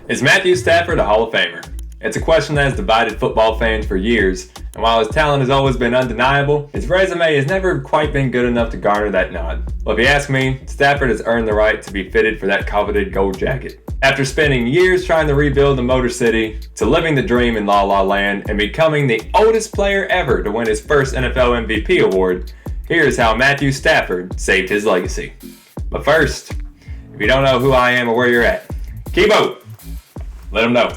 Is Matthew Stafford a Hall of Famer? It's a question that has divided football fans for years, and while his talent has always been undeniable, his resume has never quite been good enough to garner that nod. Well, if you ask me, Stafford has earned the right to be fitted for that coveted gold jacket. After spending years trying to rebuild the Motor City, to living the dream in La La Land, and becoming the oldest player ever to win his first NFL MVP award, here's how Matthew Stafford saved his legacy. But first, if you don't know who I am or where you're at, Kibo, let them know.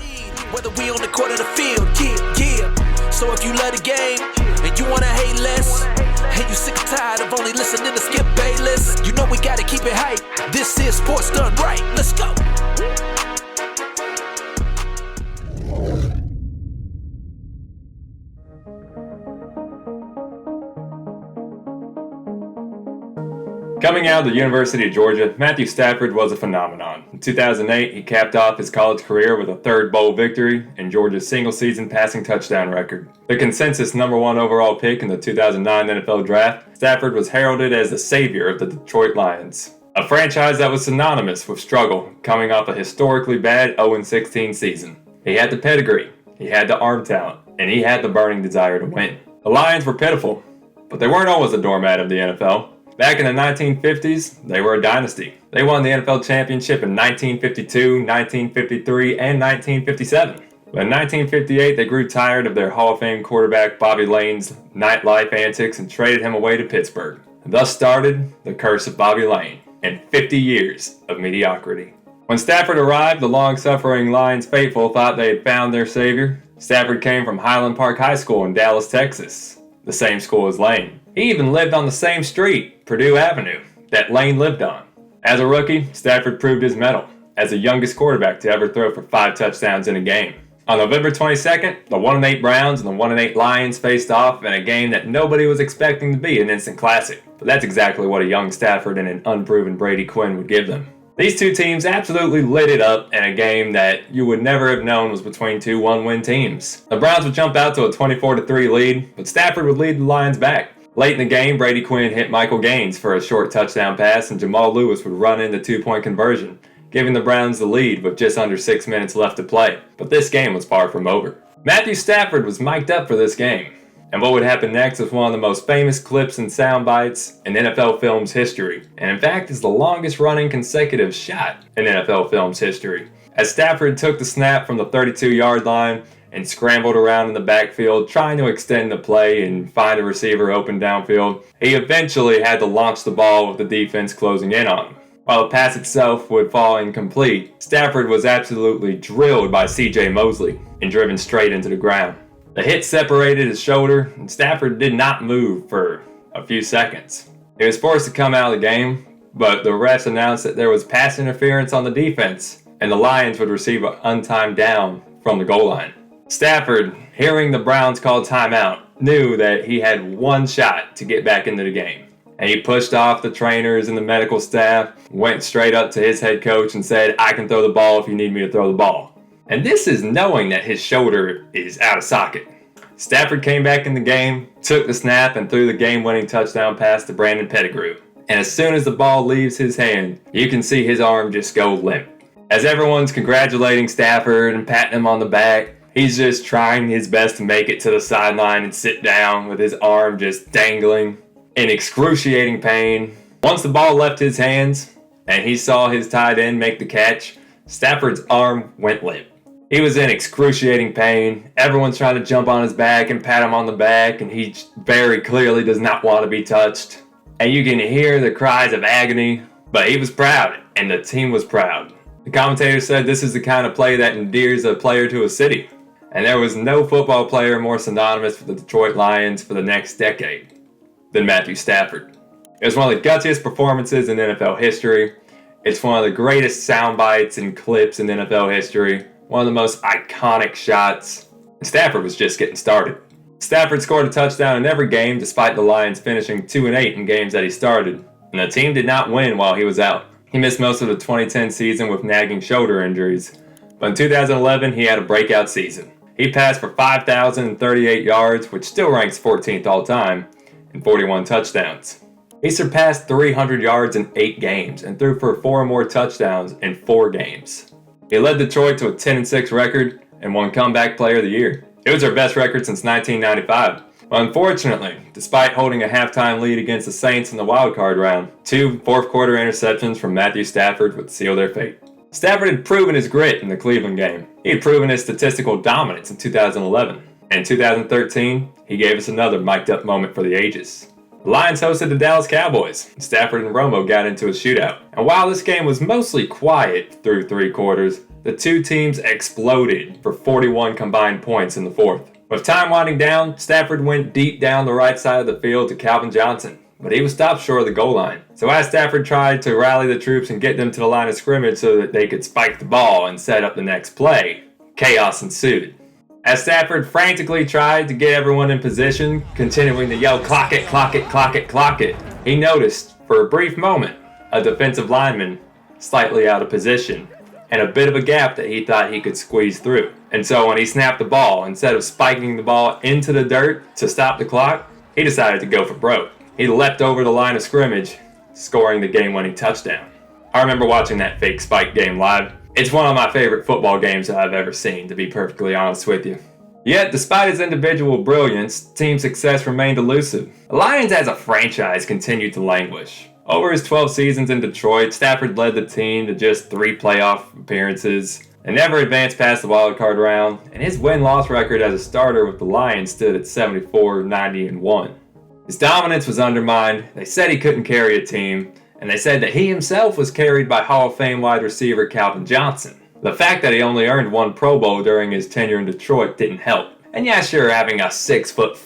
Whether we on the court or the field, yeah. So if you love the game and you wanna hate less, and you sick and tired of only listening to Skip Bayless, you know we gotta keep it hype. This is sports done right. Let's go. Coming out of the University of Georgia, Matthew Stafford was a phenomenon. In 2008, he capped off his college career with a third bowl victory and Georgia's single-season passing touchdown record. The consensus number one overall pick in the 2009 NFL Draft, Stafford was heralded as the savior of the Detroit Lions, a franchise that was synonymous with struggle, coming off a historically bad 0-16 season. He had the pedigree, he had the arm talent, and he had the burning desire to win. The Lions were pitiful, but they weren't always a doormat of the NFL. Back in the 1950s, they were a dynasty. They won the NFL championship in 1952, 1953, and 1957. But in 1958, they grew tired of their Hall of Fame quarterback Bobby Lane's nightlife antics and traded him away to Pittsburgh. And thus started the curse of Bobby Lane and 50 years of mediocrity. When Stafford arrived, the long-suffering Lions faithful thought they had found their savior. Stafford came from Highland Park High School in Dallas, Texas, the same school as Lane. He even lived on the same street, Purdue Avenue, that Lane lived on. As a rookie, Stafford proved his mettle as the youngest quarterback to ever throw for 5 touchdowns in a game. On November 22nd, the 1-8 Browns and the 1-8 Lions faced off in a game that nobody was expecting to be an instant classic. But that's exactly what a young Stafford and an unproven Brady Quinn would give them. These two teams absolutely lit it up in a game that you would never have known was between two one-win teams. The Browns would jump out to a 24-3 lead, but Stafford would lead the Lions back. Late in the game, Brady Quinn hit Michael Gaines for a short touchdown pass, and Jamal Lewis would run in the 2-point conversion, giving the Browns the lead with just under 6 minutes left to play. But this game was far from over. Matthew Stafford was mic'd up for this game, and what would happen next was one of the most famous clips and sound bites in NFL film's history, and in fact is the longest running consecutive shot in NFL film's history. As Stafford took the snap from the 32-yard line and scrambled around in the backfield trying to extend the play and find a receiver open downfield, he eventually had to launch the ball with the defense closing in on him. While the pass itself would fall incomplete, Stafford was absolutely drilled by C.J. Mosley and driven straight into the ground. The hit separated his shoulder, and Stafford did not move for a few seconds. He was forced to come out of the game, but the refs announced that there was pass interference on the defense, and the Lions would receive an untimed down from the goal line. Stafford, hearing the Browns call timeout, knew that he had one shot to get back into the game. And he pushed off the trainers and the medical staff, went straight up to his head coach and said, "I can throw the ball if you need me to throw the ball." And this is knowing that his shoulder is out of socket. Stafford came back in the game, took the snap, and threw the game-winning touchdown pass to Brandon Pettigrew. And as soon as the ball leaves his hand, you can see his arm just go limp. As everyone's congratulating Stafford and patting him on the back, he's just trying his best to make it to the sideline and sit down with his arm just dangling in excruciating pain. Once the ball left his hands and he saw his tight end make the catch, Stafford's arm went limp. He was in excruciating pain. Everyone's trying to jump on his back and pat him on the back, and he very clearly does not want to be touched. And you can hear the cries of agony, but he was proud, and the team was proud. The commentator said this is the kind of play that endears a player to a city. And there was no football player more synonymous with the Detroit Lions for the next decade than Matthew Stafford. It was one of the gutsiest performances in NFL history. It's one of the greatest sound bites and clips in NFL history. One of the most iconic shots. And Stafford was just getting started. Stafford scored a touchdown in every game despite the Lions finishing 2-8 in games that he started. And the team did not win while he was out. He missed most of the 2010 season with nagging shoulder injuries. But in 2011, he had a breakout season. He passed for 5,038 yards, which still ranks 14th all-time, and 41 touchdowns. He surpassed 300 yards in 8 games and threw for 4 more touchdowns in 4 games. He led Detroit to a 10-6 record and won Comeback Player of the Year. It was their best record since 1995. But unfortunately, despite holding a halftime lead against the Saints in the wildcard round, 2 fourth-quarter interceptions from Matthew Stafford would seal their fate. Stafford had proven his grit in the Cleveland game. He had proven his statistical dominance in 2011. And in 2013, he gave us another mic'd-up moment for the ages. The Lions hosted the Dallas Cowboys. Stafford and Romo got into a shootout. And while this game was mostly quiet through 3 quarters, the two teams exploded for 41 combined points in the fourth. With time winding down, Stafford went deep down the right side of the field to Calvin Johnson, but he was stopped short of the goal line. So as Stafford tried to rally the troops and get them to the line of scrimmage so that they could spike the ball and set up the next play, chaos ensued. As Stafford frantically tried to get everyone in position, continuing to yell, "Clock it, clock it, clock it, clock it," he noticed, for a brief moment, a defensive lineman slightly out of position and a bit of a gap that he thought he could squeeze through. And so when he snapped the ball, instead of spiking the ball into the dirt to stop the clock, he decided to go for broke. He leapt over the line of scrimmage, scoring the game-winning touchdown. I remember watching that fake spike game live. It's one of my favorite football games that I've ever seen, to be perfectly honest with you. Yet, despite his individual brilliance, team success remained elusive. The Lions as a franchise continued to languish. Over his 12 seasons in Detroit, Stafford led the team to just 3 playoff appearances and never advanced past the wildcard round, and his win-loss record as a starter with the Lions stood at 74-90-1. His dominance was undermined, they said he couldn't carry a team, and they said that he himself was carried by Hall of Fame wide receiver Calvin Johnson. The fact that he only earned 1 Pro Bowl during his tenure in Detroit didn't help. And yeah, sure, having a 6'5",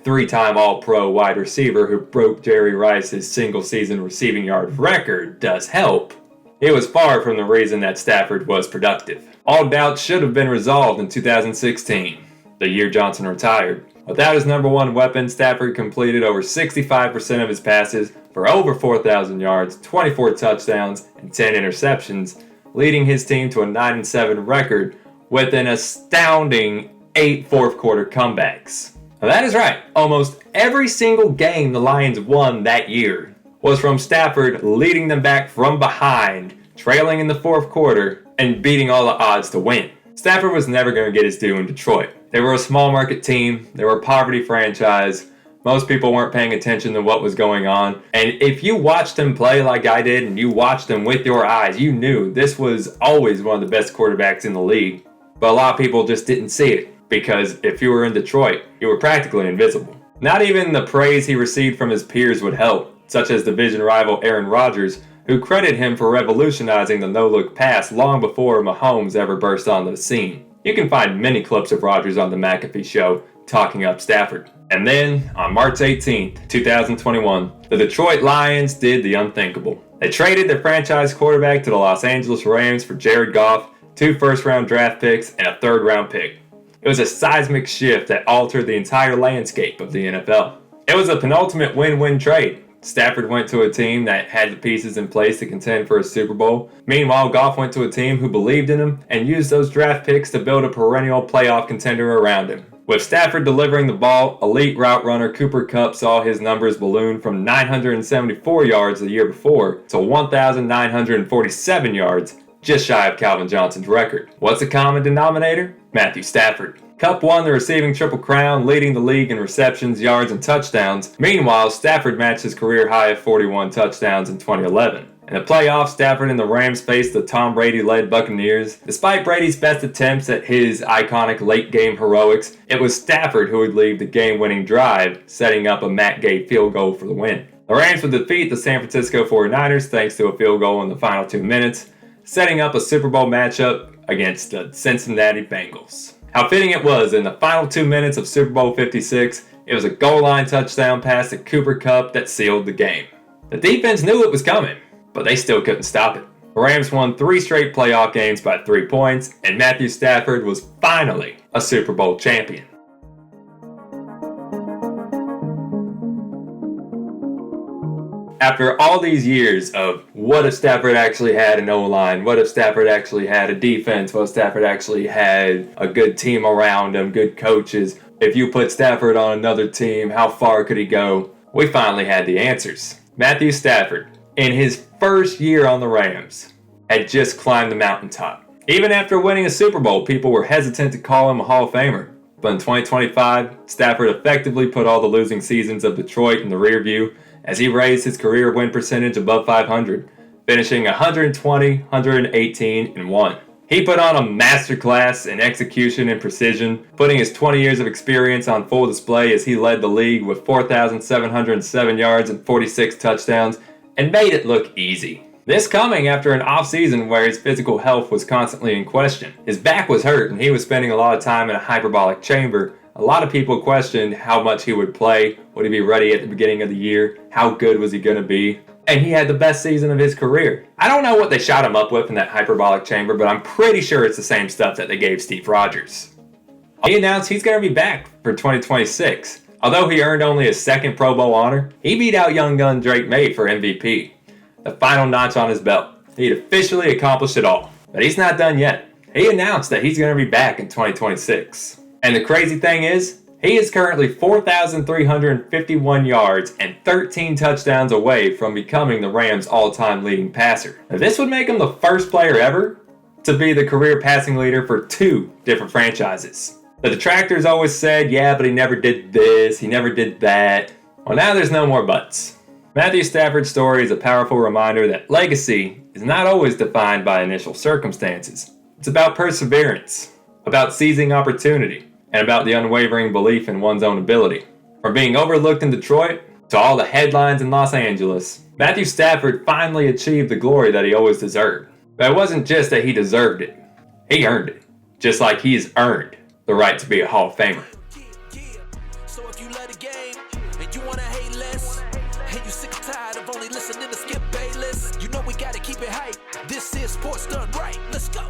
3-time All-Pro wide receiver who broke Jerry Rice's single-season receiving yard record does help, it was far from the reason that Stafford was productive. All doubts should have been resolved in 2016, the year Johnson retired. Without his number 1 weapon, Stafford completed over 65% of his passes for over 4,000 yards, 24 touchdowns, and 10 interceptions, leading his team to a 9-7 record with an astounding 8 fourth-quarter comebacks. Now that is right, almost every single game the Lions won that year was from Stafford leading them back from behind, trailing in the fourth quarter, and beating all the odds to win. Stafford was never going to get his due in Detroit. They were a small market team, they were a poverty franchise, most people weren't paying attention to what was going on, and if you watched him play like I did and you watched him with your eyes, you knew this was always one of the best quarterbacks in the league. But a lot of people just didn't see it, because if you were in Detroit, you were practically invisible. Not even the praise he received from his peers would help, such as division rival Aaron Rodgers, who credited him for revolutionizing the no-look pass long before Mahomes ever burst onto the scene. You can find many clips of Rodgers on The McAfee Show talking up Stafford. And then, on March 18, 2021, the Detroit Lions did the unthinkable. They traded their franchise quarterback to the Los Angeles Rams for Jared Goff, 2 first-round draft picks, and a 3rd-round pick. It was a seismic shift that altered the entire landscape of the NFL. It was a penultimate win-win trade. Stafford went to a team that had the pieces in place to contend for a Super Bowl. Meanwhile, Goff went to a team who believed in him and used those draft picks to build a perennial playoff contender around him. With Stafford delivering the ball, elite route runner Cooper Kupp saw his numbers balloon from 974 yards the year before to 1,947 yards, just shy of Calvin Johnson's record. What's the common denominator? Matthew Stafford. Kupp won the receiving Triple Crown, leading the league in receptions, yards, and touchdowns. Meanwhile, Stafford matched his career high of 41 touchdowns in 2011. In the playoffs, Stafford and the Rams faced the Tom Brady-led Buccaneers. Despite Brady's best attempts at his iconic late-game heroics, it was Stafford who would lead the game-winning drive, setting up a Matt Gay field goal for the win. The Rams would defeat the San Francisco 49ers thanks to a field goal in the final 2 minutes, setting up a Super Bowl matchup against the Cincinnati Bengals. How fitting it was in the final 2 minutes of Super Bowl 56, it was a goal line touchdown pass to Cooper Kupp that sealed the game. The defense knew it was coming, but they still couldn't stop it. The Rams won 3 straight playoff games by 3 points, and Matthew Stafford was finally a Super Bowl champion. After all these years of what if Stafford actually had an O-line, what if Stafford actually had a defense, what if Stafford actually had a good team around him, good coaches, if you put Stafford on another team, how far could he go? We finally had the answers. Matthew Stafford, in his first year on the Rams, had just climbed the mountaintop. Even after winning a Super Bowl, people were hesitant to call him a Hall of Famer. But in 2025, Stafford effectively put all the losing seasons of Detroit in the rear view as he raised his career win percentage above 500, finishing 120, 118, and 1. He put on a masterclass in execution and precision, putting his 20 years of experience on full display as he led the league with 4,707 yards and 46 touchdowns, and made it look easy. This coming after an offseason where his physical health was constantly in question. His back was hurt and he was spending a lot of time in a hyperbolic chamber. A lot of people questioned how much he would play, would he be ready at the beginning of the year, how good was he going to be, and he had the best season of his career. I don't know what they shot him up with in that hyperbolic chamber, but I'm pretty sure it's the same stuff that they gave Steve Rogers. He announced he's going to be back for 2026. Although he earned only his second Pro Bowl honor, he beat out young gun Drake May for MVP. The final notch on his belt. He'd officially accomplished it all. But he's not done yet. He announced that he's going to be back in 2026. And the crazy thing is, he is currently 4,351 yards and 13 touchdowns away from becoming the Rams' all-time leading passer. Now, this would make him the first player ever to be the career passing leader for 2 different franchises. The detractors always said, yeah, but he never did this, he never did that. Well, now there's no more buts. Matthew Stafford's story is a powerful reminder that legacy is not always defined by initial circumstances. It's about perseverance, about seizing opportunity, and about the unwavering belief in one's own ability. From being overlooked in Detroit to all the headlines in Los Angeles, Matthew Stafford finally achieved the glory that he always deserved. But it wasn't just that he deserved it, he earned it, just like he's earned the right to be a Hall of Famer. So if you love the game and you wanna hate less, and you sick and tired of only listening to Skip Bayless, you know we gotta keep it hype. This is sports done right. Let's go.